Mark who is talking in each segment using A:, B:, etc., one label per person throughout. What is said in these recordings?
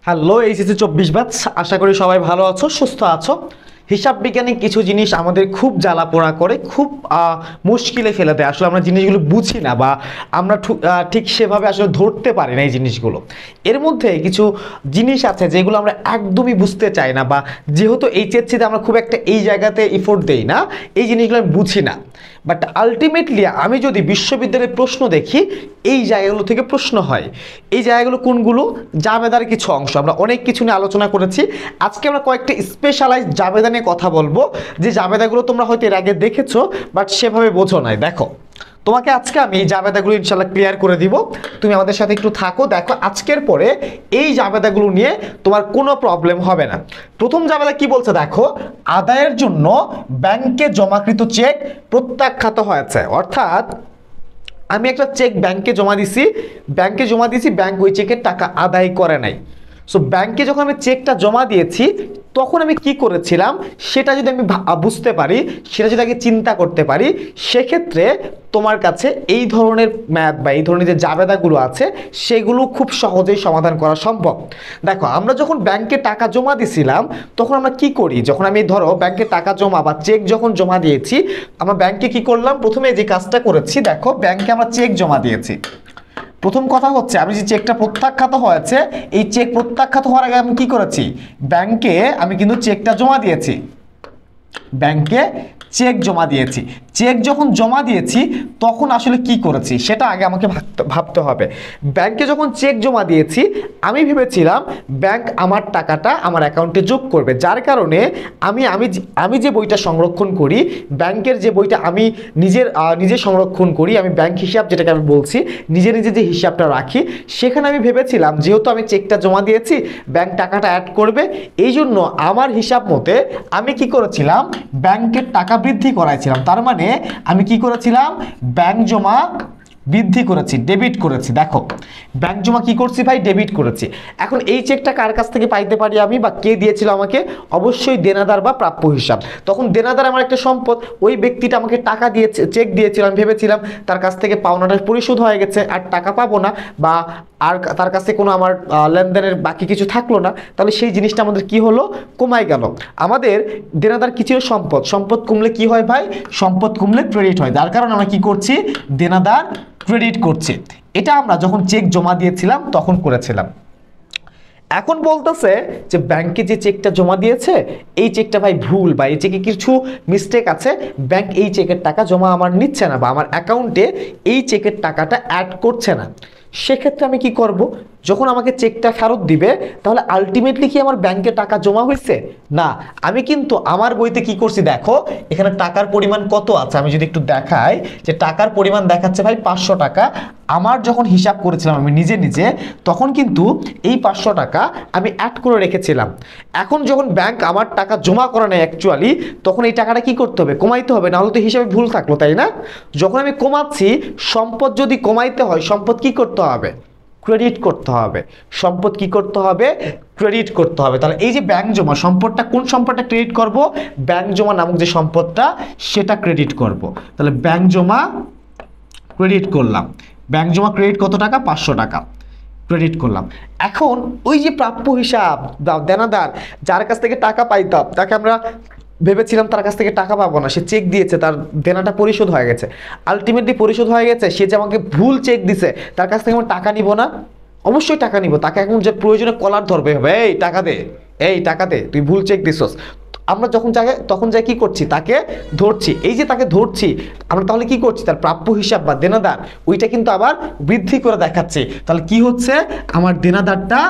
A: Hello HSC 24 batch, আশা করি সবাই ভালো আছো, সুস্থ আছো। হিসাব বিজ্ঞানে কিছু জিনিস আমাদের খুব জ্বালাপোড়া করে, খুব মুশকিলে ফেলে দেয়। আসলে আমরা জিনিসগুলো বুঝি না বা আমরা ঠিক সেভাবে আসলে ধরতে পারি না এই জিনিসগুলো। এর মধ্যে কিছু জিনিস আছে যেগুলো আমরা একদমই বুঝতে চাই না, বা যেহেতু এইচএসসিতে আমরা খুব একটা এই জায়গাতে এফোর্ট দেই না, এই জিনিসগুলো আমি বুঝি না। বাট আলটিমেটলি আমি যদি বিশ্ববিদ্যালয়ের প্রশ্ন দেখি, এই জায়গাগুলো থেকে প্রশ্ন হয়। এই জায়গাগুলো কোনগুলো? জাবেদার কিছু অংশ। আমরা অনেক কিছু নিয়ে আলোচনা করেছি, আজকে আমরা কয়েকটা স্পেশালাইজ জাবেদা নিয়ে কথা বলবো, যে জাবেদাগুলো তোমরা হয়তো এর আগে দেখেছো বাট সেভাবে বোঝো নাই। দেখো, তোমাকে আজকে আমি এই জাবেদাগুলো ইনশাল্লাহ ক্লিয়ার করে দিব। তুমি আমাদের সাথে একটু থাকো, দেখো আজকের পরে এই জাবেদাগুলো নিয়ে তোমার কোনো প্রবলেম হবে না। প্রথম জাবেদা কি বলছে দেখো, আদায়ের জন্য ব্যাংকে জমাকৃত চেক প্রত্যাখ্যাত হয়েছে। অর্থাৎ আমি একটা চেক ব্যাংকে জমা দিছি, ব্যাংক ওই চেকের টাকা আদায় করে নাই। সো ব্যাংকে যখন আমি চেকটা জমা দিয়েছি, তখন আমি কি করেছিলাম সেটা যদি আমি বুঝতে পারি, সেটা যদি আগে চিন্তা করতে পারি, সেক্ষেত্রে তোমার কাছে এই ধরনের ম্যাথ বা এই ধরনের যে জাবেদাগুলো আছে সেগুলো খুব সহজেই সমাধান করা সম্ভব। দেখো, আমরা যখন ব্যাংকে টাকা জমা দিছিলাম, তখন আমরা কি করি? যখন আমি ধরো ব্যাংকে টাকা জমা বা চেক যখন জমা দিয়েছি, আমরা ব্যাংকে কি করলাম? প্রথমে যে কাজটা করেছি, দেখো ব্যাংকে আমরা চেক জমা দিয়েছি। প্রথম কথা হচ্ছে, আমি যে চেকটা প্রত্যাখ্যাত হয়েছে, এই চেক প্রত্যাখ্যাত হওয়ার আগে আমি কি করেছি? ব্যাংকে আমি কিন্তু চেকটা জমা দিয়েছি, ব্যাংকে চেক জমা দিয়েছি। চেক যখন জমা দিয়েছি তখন আসলে কি করেছি সেটা আগে আমাকে ভাবতে হবে। ব্যাংকে যখন চেক জমা দিয়েছি, আমি ভেবেছিলাম ব্যাংক আমার টাকাটা আমার অ্যাকাউন্টে যোগ করবে, যার কারণে আমি যে বইটা সংরক্ষণ করি, ব্যাংকের যে বইটা আমি নিজে সংরক্ষণ করি, আমি ব্যাংক হিসাব যেটাকে আমি বলছি, নিজে যে হিসাবটা রাখি, সেখানে আমি ভেবেছিলাম যেহেতু আমি চেকটা জমা দিয়েছি, ব্যাংক টাকাটা অ্যাড করবে। এই জন্য আমার হিসাব মতে আমি কি করেছিলাম? ব্যাংকের টাকা বৃদ্ধি করাইছিলাম। তার মানে আমি কি করেছিলাম? ব্যাংক জমা বৃদ্ধি করেছি, ডেবিট করেছি। দেখো, ব্যাংক জমা কি করছি ভাই? ডেবিট করেছি। এখন এই চেকটা কার কাছ থেকে পাইতে পারি আমি, বা কে দিয়েছিল আমাকে? অবশ্যই দেনাদার বা প্রাপ্য হিসাব। তখন দেনাদার আমার একটা সম্পদ, ওই ব্যক্তিটা আমাকে টাকা দিয়েছে, চেক দিয়েছিল, আমি ভেবেছিলাম তার কাছ থেকে পাওনাটা পরিশোধ হয়ে গেছে, আর টাকা পাবো না, বা আর তার কাছে কোনো আমার লেনদেনের বাকি কিছু থাকলো না। তাহলে সেই জিনিসটা আমাদের কি হলো? কমাই গেল। আমাদের দেনাদার কি ছিল? সম্পদ। সম্পদ কমলে কি হয় ভাই? সম্পদ কমলে ক্রেডিট হয়, যার কারণে আমরা কি করছি? দেনাদার ক্রেডিট করছে। এটা আমরা যখন চেক জমা দিয়েছিলাম তখন করেছিলাম। এখন বলতেছে যে ব্যাংকে যে চেকটা জমা দিয়েছে, এই চেকটা ভাই ভুল, বা এই চেকে কিছু মিস্টেক আছে, ব্যাংক এই চেকের টাকা জমা আমার নিচ্ছে না, বা আমার অ্যাকাউন্টে এই চেকের টাকাটা অ্যাড করছে না। সেক্ষেত্রে আমি কি করব? যখন আমাকে চেকটা ফেরত দিবে, তাহলে আলটিমেটলি কি আমার ব্যাংকে টাকা জমা হয়েছে? না, আমি কিন্তু আমার বইতে কি করছি দেখো, এখানে টাকার পরিমাণ কত আছে আমি যদি একটু দেখাই, যে টাকার পরিমাণ দেখাচ্ছে ভাই 500 টাকা। আমার যখন হিসাব করেছিলাম আমি নিজে, তখন কিন্তু এই 500 টাকা আমি অ্যাড করে রেখেছিলাম। এখন যখন ব্যাংক আমার টাকা জমা করে নেয় অ্যাকচুয়ালি, তখন এই টাকাটা কি করতে হবে? কমাইতে হবে, নাহলে তো হিসাবে ভুল থাকলো, তাই না? যখন আমি কমাচ্ছি, সম্পদ যদি কমাইতে হয়, সম্পদ কি করতে হবে? ক্রেডিট করতে হবে। সম্পদ কি করতে হবে? ক্রেডিট করতে হবে। তাহলে এই যে ব্যাংক জমা সম্পদটা, কোন সম্পদটা ক্রেডিট করব? ব্যাংক জমা নামক যে সম্পদটা, সেটা ক্রেডিট করব। তাহলে ব্যাংক জমা ক্রেডিট করলাম। ব্যাংক জমা ক্রেডিট কত টাকা? 500 টাকা ক্রেডিট করলাম। এখন ওই যে প্রাপ্য হিসাব, দেনাদার যার কাছ থেকে টাকা পাইতাম, তাকে আমরা ভেবেছিলাম তার কাছ থেকে টাকা পাবো না, সে চেক দিয়েছে, তার দেনাটা পরিশোধ হয়ে গেছে, আলটিমেটলি পরিশোধ হয়ে গেছে। সে যে আমাকে ভুল চেক দিছে, তার কাছ থেকে আমি টাকা নিব না? অবশ্যই টাকা নিব। তাকে এখন যে প্রয়োজনে কলার ধরবে, হবে এই টাকা দে, এই টাকা দে, তুই ভুল চেক দিছস। আমরা যখন তখন যাই কি করছি? তাকে ধরছি। এই যে তাকে ধরছি আমরা, তাহলে কি করছি? তার প্রাপ্য হিসাব বা দেনাদার, ওইটা কিন্তু আবার বৃদ্ধি করে দেখাচ্ছে। তাহলে কি হচ্ছে? আমার দেনাদারটা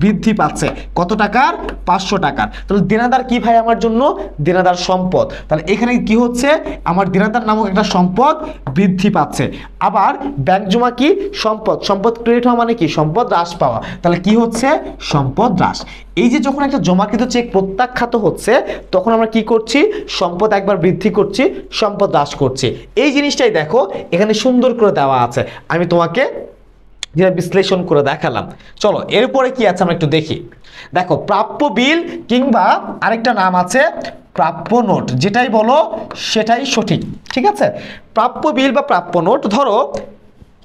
A: বৃদ্ধি পাচ্ছে। কত টাকার? 500 টাকার। তাহলে দেনাদার কি ভাই আমার জন্য? দেনাদার সম্পদ। তাহলে এখানে কি হচ্ছে? আমার দেনাদার নামক একটা সম্পদ বৃদ্ধি পাচ্ছে। আবার ব্যাংক জমা কি? সম্পদ। সম্পদ ক্রেডিট হওয়া মানে কি? সম্পদ হ্রাস পাওয়া। তাহলে কি হচ্ছে? সম্পদ হ্রাস। এই যে যখন একটা জমাকৃত চেক প্রত্যাখ্যাত হচ্ছে, তখন আমরা কি করছি? সম্পদ একবার বৃদ্ধি করছি, সম্পদ হ্রাস করছি। এই জিনিসটাই দেখো এখানে সুন্দর করে দেওয়া আছে, আমি তোমাকে যেটা বিশ্লেষণ করে দেখালাম। চলো এরপরে কি আছে আমরা একটু দেখি। দেখো, প্রাপ্য বিল কিংবা আরেকটা নাম আছে প্রাপ্য নোট, যেটাই বলো সেটাই সঠিক। ঠিক আছে? প্রাপ্য বিল বা প্রাপ্য নোট, ধরো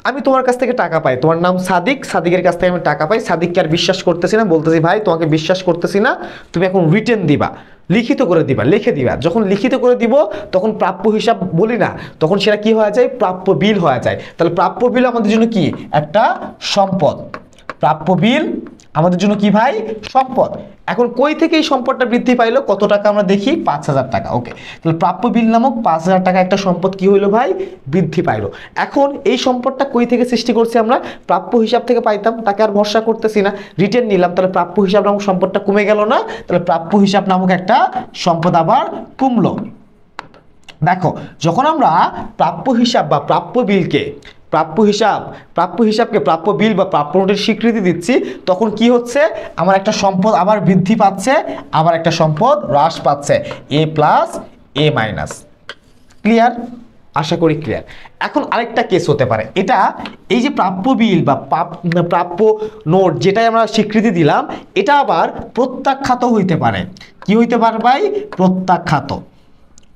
A: আমি তোমার কাছ থেকে টাকা পাই, তোমার নাম সাদিক, সাদিকের কাছ থেকে আমি টাকা পাই, সাদিককে আর বিশ্বাস করতেছি না, বলতেছি ভাই তোমাকে বিশ্বাস করতেছি না, তুমি এখন রিটেন দিবা, লিখিত করে দিবা, লিখে দিবা। যখন লিখিত করে দিব তখন প্রাপ্য হিসাব বলি না, তখন সেটা কি হয়ে যায়, প্রাপ্য বিল হয়ে যায়। তাহলে প্রাপ্য বিল আমাদের জন্য কি, একটা সম্পদ। প্রাপ্য বিল আমাদের জন্য কি ভাই, সম্পদ। এখন কই থেকে এই সম্পদটা বৃদ্ধি পাইলো, কত টাকা আমরা দেখি, 5,000 টাকা। ওকে, তাহলে প্রাপ্য বিল নামক 5,000 টাকা একটা সম্পদ কি হইলো ভাই, বৃদ্ধি পাইলো। এখন এই সম্পদটা কই থেকে সৃষ্টি করছি আমরা, প্রাপ্য হিসাব থেকে পাইতাম, তাকে আর ভরসা করতেছি না, রিটেন নিলাম, তাহলে প্রাপ্য হিসাব নামক সম্পদটা কমে গেল না, তাহলে প্রাপ্য হিসাব নামক একটা সম্পদ আবার কমলো। দেখো, যখন আমরা প্রাপ্য হিসাব বা প্রাপ্য বিলকে প্রাপ্য হিসাবকে প্রাপ্য বিল বা প্রাপ্য নোটের স্বীকৃতি দিচ্ছি, তখন কি হচ্ছে, আমার একটা সম্পদ আবার বৃদ্ধি পাচ্ছে, আবার একটা সম্পদ হ্রাস পাচ্ছে, এ প্লাস এ মাইনাস। ক্লিয়ার? আশা করি ক্লিয়ার। এখন আরেকটা কেস হতে পারে, এটা এই যে প্রাপ্য বিল বা প্রাপ্য নোট যেটাই আমরা স্বীকৃতি দিলাম, এটা আবার প্রত্যাখ্যাত হইতে পারে। কি হইতে পারে ভাই, প্রত্যাখ্যাত।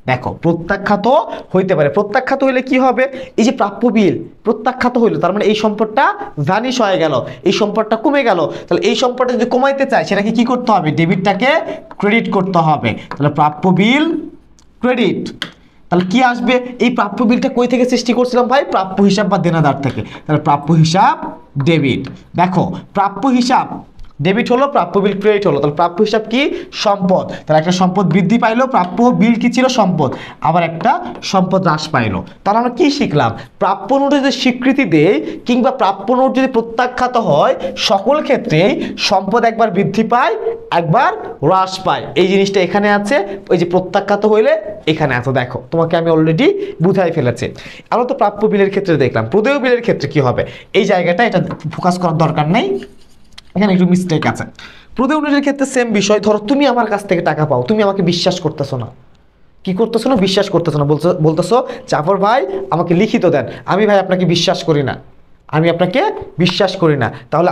A: দেখো, প্রত্যাখ্যাত হইতে পারে। প্রত্যাখ্যাত হইলে কি হবে, এই যে প্রাপ্য বিল প্রত্যাখ্যাত হইলো, তার মানে এই সম্পদটা ভ্যানিশ হয়ে গেল, এই সম্পদটা কমে গেল। তাহলে এই সম্পদটা যদি কমাইতে চাই, সেটাকে কি করতে হবে, ডেবিটটাকে ক্রেডিট করতে হবে। তাহলে প্রাপ্য বিল ক্রেডিট। তাহলে কি আসবে, এই প্রাপ্য বিলটা কই থেকে সৃষ্টি করছিলাম ভাই, প্রাপ্য হিসাব বা দেনাদার থেকে। তাহলে প্রাপ্য হিসাব ডেবিট। দেখো, প্রাপ্য হিসাব ডেবিট হলো, প্রাপ্য বিল ক্রেডিট হলো, তাহলে প্রাপ্য হিসাব কি, সম্পদ। তাহলে একটা সম্পদ বৃদ্ধি পাইলো, প্রাপ্য বিল কি ছিল, সম্পদ, আবার একটা সম্পদ হ্রাস পাইলো। তাহলে আমরা কি শিখলাম, প্রাপ্য নোটে যদি স্বীকৃতি দেয় কিংবা প্রাপ্য নোট যদি প্রত্যাখ্যাত হয়, সকল ক্ষেত্রেই সম্পদ একবার বৃদ্ধি পায়, একবার হ্রাস পায়। এই জিনিসটা এখানে আছে, ওই যে প্রত্যাখ্যাত হইলে এখানে আছে। দেখো, তোমাকে আমি অলরেডি বুঝাই ফেলেছি। আমরা তো প্রাপ্য বিলের ক্ষেত্রে দেখলাম, প্রদেয় বিলের ক্ষেত্রে কি হবে, এই জায়গাটা এটা ফোকাস করার দরকার নেই, এখানে একটু মিস্টেক আছে। প্রদেয় নোটের ক্ষেত্রে সেম বিষয়। ধরো তুমি আমার কাছ থেকে টাকা পাও, তুমি আমাকে বিশ্বাস করতেছো না, কি করতেছো না, বিশ্বাস করতেছো না, বলতেছো জাফর ভাই আমাকে লিখিত দেন। আমি ভাই আপনাকে বিশ্বাস করি না, আমি আপনাকে বিশ্বাস করি না। তাহলে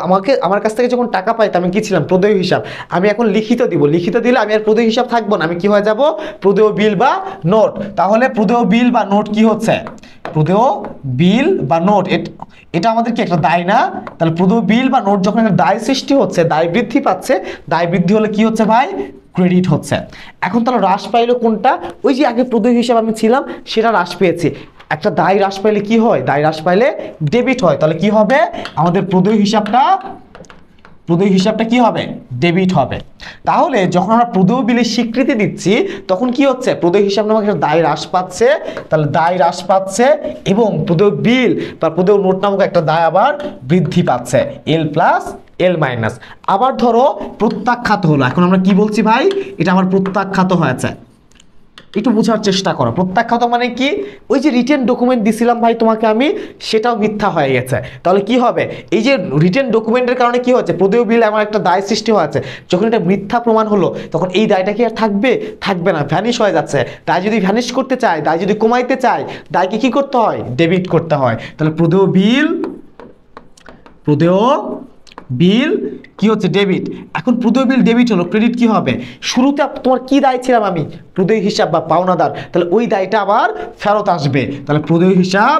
A: আমার কাছ থেকে যখন টাকা পাইতে আমি কি ছিলাম, প্রদেয় হিসাব। আমি এখন লিখিত দিব, লিখিত দিলে আমি আর প্রদেয় হিসাব থাকবো না, আমি কি হয়ে যাব, প্রদেয় বিল বা নোট। তাহলে প্রদেয় বিল বা নোট কি হচ্ছে, প্রদেয় বিল বা নোট, এটা আমাদের কি একটা দায় না। তাহলে প্রদেয় বিল বা নোট যখন একটা দায় সৃষ্টি হচ্ছে, দায় বৃদ্ধি পাচ্ছে, দায় বৃদ্ধি হলে কি হচ্ছে ভাই, ক্রেডিট হচ্ছে। এখন তাহলে হ্রাস পাইলো কোনটা, ওই যে আগে প্রদেয় হিসাব আমি ছিলাম সেটা হ্রাস পেয়েছি। একটা দায় হ্রাস পাইলে কি হয়, দায় হ্রাস পাইলে ডেবিট হয়। তাহলে কি হবে, আমাদের প্রদেয় হিসাবটা কি হবে, ডেবিট হবে। তাহলে যখন আমরা প্রদেয় বিলের স্বীকৃতি দিচ্ছি, তখন কি হচ্ছে, প্রদেয় হিসাব নামক একটা দায় হ্রাস পাচ্ছে, তাহলে দায় হ্রাস পাচ্ছে এবং প্রদেয় বিল বা প্রদেয় নোট নামক একটা দায় আবার বৃদ্ধি পাচ্ছে, এল প্লাস এল মাইনাস। আবার ধরো প্রত্যাখ্যাত হলো, এখন আমরা কি বলছি ভাই, এটা আমার প্রত্যাখ্যাত হয়েছে। একটু বোঝার চেষ্টা করো, প্রত্যাখ্যাত মানে কি, ওই যে রিটেন ডকুমেন্ট দিছিলাম ভাই তোমাকে আমি, সেটাও মিথ্যা হয়ে গেছে। তাহলে কি হবে, এই যে রিটেন ডকুমেন্টের কারণে কি হচ্ছে, প্রদেয় বিল আমার একটা দায় সৃষ্টি হয়েছে, যখন এটা মিথ্যা প্রমাণ হলো, তখন এই দায়টা কি আর থাকবে না, ভ্যানিশ হয়ে যাচ্ছে। দায় যদি ভ্যানিশ করতে চায়, দায় যদি কমাইতে চায়, দায়কে কি করতে হয়, ডেবিট করতে হয়। তাহলে প্রদেয় বিল কি হচ্ছে, ডেবিট। এখন প্রদেয় বিল ডেবিট হলো, ক্রেডিট কি হবে, শুরুতে তোমার কি দায় ছিলাম আমি, প্রদেয় হিসাব বা পাওনাদার, তাহলে ওই দায়টা আবার ফেরত আসবে। তাহলে প্রদেয় হিসাব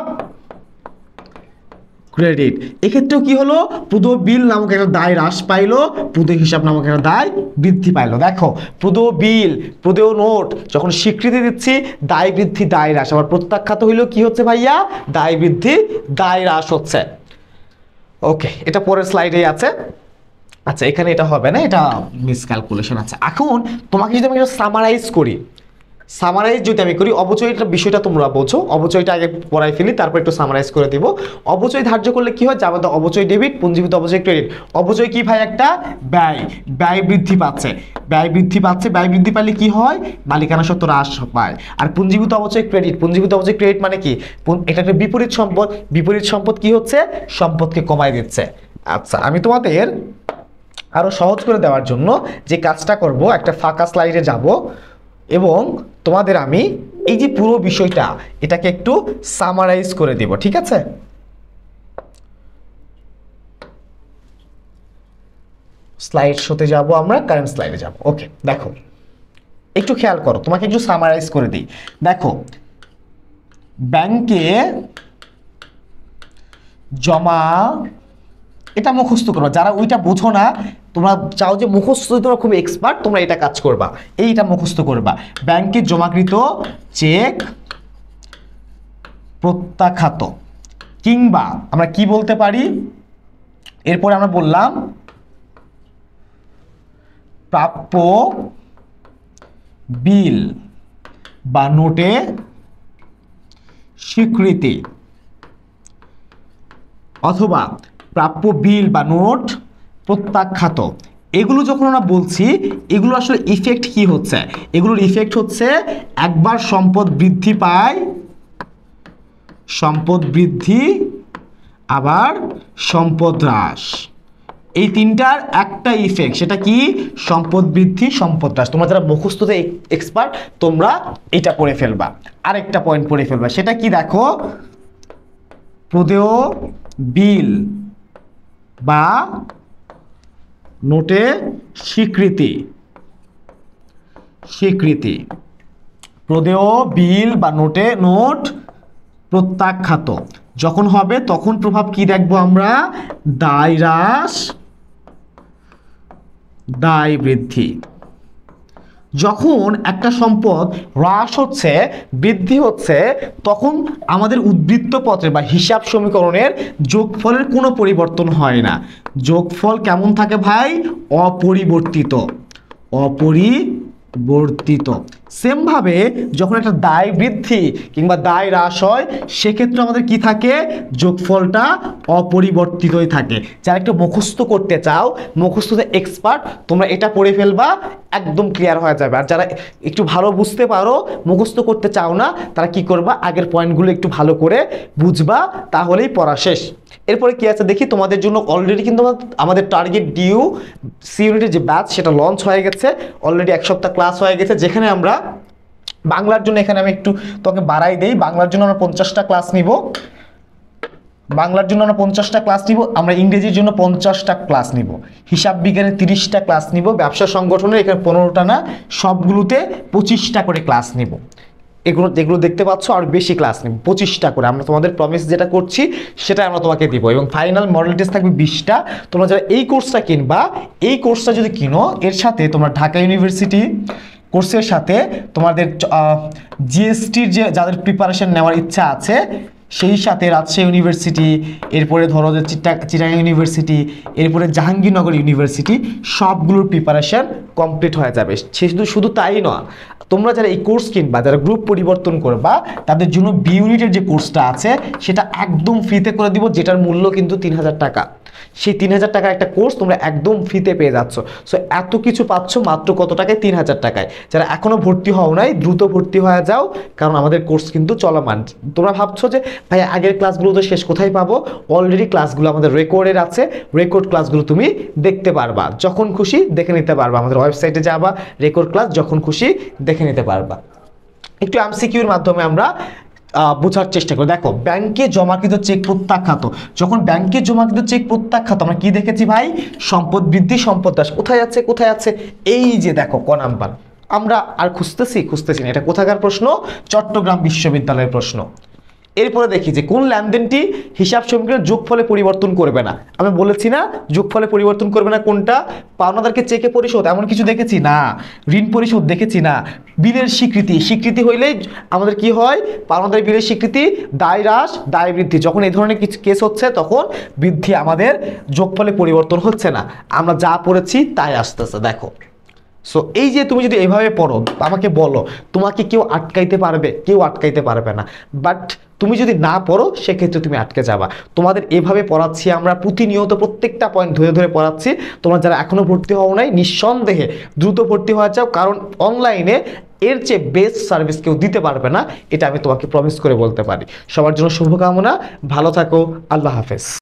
A: ক্রেডিট। এক্ষেত্রেও কি হলো, প্রদেয় বিল নামক একটা দায় হ্রাস পাইলো, প্রদেয় হিসাব নামক একটা দায় বৃদ্ধি পাইলো। দেখো, প্রদেয় বিল প্রদেয় নোট যখন স্বীকৃতি দিচ্ছি, দায় বৃদ্ধি দায় হ্রাস, আবার প্রত্যাখ্যাত হইলেও কি হচ্ছে ভাইয়া, দায় বৃদ্ধি দায় হ্রাস হচ্ছে। ওকে, এটা পরের স্লাইডেই আছে। আচ্ছা, এখানে এটা হবে না, এটা মিসক্যালকুলেশন আছে। এখন তোমাকে যদি আমি সামারাইজ করি, যদি আমি করি, অবচয়টা বিষয়টা তোমরা বোঝো, অবচয়টা আগে পড়াই ফেলি, তারপর একটু সামারাইজ করে দিব। অবচয় ধার্য করলে কি হয়, যার মধ্যে অবচয় ডেবিট, পুঞ্জীভূত অবচয় ক্রেডিট। অবচয় কি ভাই, একটা ব্যয় বৃদ্ধি পাচ্ছে, ব্যয় বৃদ্ধি পাইলে কি হয়, মালিকানা সত্ত্ব হ্রাস পায়। আর পুঞ্জীভূত অবচয় ক্রেডিট মানে কি, এটা একটা বিপরীত সম্পদ কি হচ্ছে, সম্পদকে কমায় দিচ্ছে। আচ্ছা, আমি তোমাদের আরো সহজ করে দেওয়ার জন্য যে কাজটা করব, একটা ফাঁকা স্লাইডে যাব এবং তোমাদের আমি এই যে পুরো বিষয়টা, এটাকে একটু সামারাইজ করে দেব, ঠিক আছে। স্লাইড শোতে যাব, আমরা কারেন্ট স্লাইডে যাব। ওকে, দেখো একটু খেয়াল করো, তোমাকে একটু সামারাইজ করে দিই। দেখো, ব্যাংকে জমা, এটা মুখস্থ করবা। যারা ওইটা বোঝো না, তোমরা চাও যে মুখস্থ, তোমরা খুব এক্সপার্ট, তোমরা এটা কাজ করবা, এইটা মুখস্থ করবা। ব্যাংকে জমাকৃত চেক প্রত্যাখ্যাত, কিংবা আমরা কি বলতে পারি, এরপরে আমরা বললাম প্রাপ্য বিল বা নোটে স্বীকৃতি, অথবা প্রাপ্য বিল বা নোট প্রত্যাখ্যাত। এগুলো যখন আমরা বলছি, এগুলো আসলে ইফেক্ট কি হচ্ছে, এগুলোর ইফেক্ট হচ্ছে একবার সম্পদ বৃদ্ধি পায়, সম্পদ বৃদ্ধি, আবার সম্পদ হ্রাস, এই তিনটার একটা ইফেক্ট, সেটা কি, সম্পদ বৃদ্ধি, সম্পদ হ্রাস। তোমরা যারা মুখস্থতে এক্সপার্ট, তোমরা এটা পড়ে ফেলবা। আরেকটা পয়েন্ট পড়ে ফেলবা, সেটা কি দেখো, প্রদেয় বিল বা নোটে স্বীকৃতি, স্বীকৃতি, প্রদেয় বিল বা নোট প্রত্যাখ্যাত যখন হবে, তখন প্রভাব কি দেখবো আমরা, দায় হ্রাস, দায় বৃদ্ধি। যখন একটা সম্পদ হ্রাস হচ্ছে, বৃদ্ধি হচ্ছে, তখন আমাদের উদ্বৃত্ত পত্রের বা হিসাব সমীকরণের যোগফলের কোনো পরিবর্তন হয় না। যোগফল কেমন থাকে ভাই, অপরিবর্তিত, অপরিবর্তিত। সেমভাবে যখন একটা দায় বৃদ্ধি কিংবা দায় হ্রাস হয়, সেক্ষেত্রে আমাদের কি থাকে, যোগফলটা অপরিবর্তিতই থাকে। যারা একটু মুখস্থ করতে চাও, মুখস্থতে এক্সপার্ট, তোমরা এটা পড়ে ফেলবা, একদম ক্লিয়ার হয়ে যাবে। আর যারা একটু ভালো বুঝতে পারো, মুখস্থ করতে চাও না, তারা কি করবা, আগের পয়েন্টগুলো একটু ভালো করে বুঝবা, তাহলেই পড়া শেষ। এরপরে কি আছে দেখি, তোমাদের জন্য অলরেডি কিন্তু আমাদের টার্গেট ডিউ সি ইউনিটের যে ব্যাচ, সেটা লঞ্চ হয়ে গেছে অলরেডি, 1 সপ্তাহ ক্লাস হয়ে গেছে, যেখানে আমরা বাংলার জন্য, এখানে আমি একটু তোকে বাড়াই দেই, বাংলার জন্য আমরা 50টা ক্লাস নিব, বাংলার জন্য আমরা 50টা ক্লাস নিব, আমরা ইংরেজির জন্য 50টা ক্লাস নিব, হিসাব বিজ্ঞানের 30টা ক্লাস নিব, ব্যবসা সংগঠনের এখানে 15টা না, সবগুলোতে 25টা করে ক্লাস নিব। এগুলো যেগুলো দেখতে পাচ্ছ, আর বেশি ক্লাস নিব, 25টা করে। আমরা তোমাদের প্রমিস যেটা করছি, সেটা আমরা তোমাকে দিব, এবং ফাইনাল মডেল টেস্ট থাকবে 20টা। তোমরা যারা এই কোর্সটা কিনবা, এই কোর্সটা যদি কিনো, এর সাথে তোমরা ঢাকা ইউনিভার্সিটি কোর্সের সাথে তোমাদের জিএসটির যে যাদের প্রিপারেশন নেওয়ার ইচ্ছা আছে, সেই সাথে রাজশাহী ইউনিভার্সিটি, এরপরে ধরো যে চিটাগাং ইউনিভার্সিটি, এরপরে জাহাঙ্গীরনগর ইউনিভার্সিটি, সবগুলোর প্রিপারেশন কমপ্লিট হয়ে যাবে। শুধু তাই নয়, তোমরা যারা এই কোর্স কিনবা, যারা গ্রুপ পরিবর্তন করবা, তাদের জন্য বি ইউনিটের যে কোর্সটা আছে, সেটা একদম ফ্রিতে করে দিব, যেটার মূল্য কিন্তু 3000 টাকা। সেই 3000 টাকার একটা কোর্স তোমরা একদম ফ্রিতে পেয়ে যাচ্ছ। সো এত কিছু পাচ্ছ মাত্র কত টাকায়, 3000 টাকায়। যারা এখনো ভর্তি হও নাই, দ্রুত ভর্তি হয়ে যাও, কারণ আমাদের কোর্স কিন্তু চলমান। তোমরা ভাবছো যে ভাই আগের ক্লাসগুলো তো শেষ, কোথায় পাবো, অলরেডি ক্লাসগুলো আমাদের রেকর্ডের আছে, রেকর্ড ক্লাসগুলো তুমি দেখতে পারবা, যখন খুশি দেখে নিতে পারবা, আমাদের ওয়েবসাইটে যাবা, রেকর্ড ক্লাস যখন খুশি দেখে নিতে পারবা। একটু এমসিকিউর মাধ্যমে আমরা বোঝার চেষ্টা করি। দেখো, ব্যাংকে জমাকৃত চেক প্রত্যাখ্যাত, যখন ব্যাংকে জমাকৃত চেক প্রত্যাখ্যাত, আমরা কি দেখেছি ভাই, সম্পদ বৃদ্ধি, সম্পদ হ্রাস। কোথায় আছে, কোথায় আছে, এই যে দেখো ক নাম্বার। আমরা আর খুঁজতেছি না, এটা কোথাকার প্রশ্ন, চট্টগ্রাম বিশ্ববিদ্যালয়ের প্রশ্ন। এরপরে দেখি যে কোন লেনদেনটি হিসাব সমীকরণের যোগফলে পরিবর্তন করবে না। আমি বলেছি না যোগফলে পরিবর্তন করবে না, কোনটা, পাওনাদারকে চেকে পরিশোধ, এমন কিছু দেখেছি না, ঋণ পরিশোধ দেখেছি না, বিলের স্বীকৃতি, স্বীকৃতি হইলেই আমাদের কি হয়, পাওনাদার বিলের স্বীকৃতি, দায় হ্রাস, দায় বৃদ্ধি। যখন এই ধরনের কিছু কেস হচ্ছে, তখন বৃদ্ধি, আমাদের যোগফলে পরিবর্তন হচ্ছে না, আমরা যা পড়েছি তাই আসতেছে। দেখো, সো এই যে তুমি যদি এইভাবে পড়ো, আমাকে বলো, তোমাকে কেউ আটকাইতে পারবে, কেউ আটকাইতে পারবে না। বাট তুমি যদি না পড়ো, সেক্ষেত্রে তুমি আটকে যাবা। তোমাদের এভাবে পড়াচ্ছি আমরা, প্রতিনিয়ত প্রত্যেকটা পয়েন্ট ধরে ধরে পড়াচ্ছি। তোমরা যারা এখনো ভর্তি হও নাই, নিঃসন্দেহে দ্রুত ভর্তি হয়ে যাও, কারণ অনলাইনে এর চেয়ে বেস্ট সার্ভিস কেউ দিতে পারবে না, এটা আমি তোমাকে প্রমিস করে বলতে পারি। সবার জন্য শুভকামনা, ভালো থাকো, আল্লাহ হাফেজ।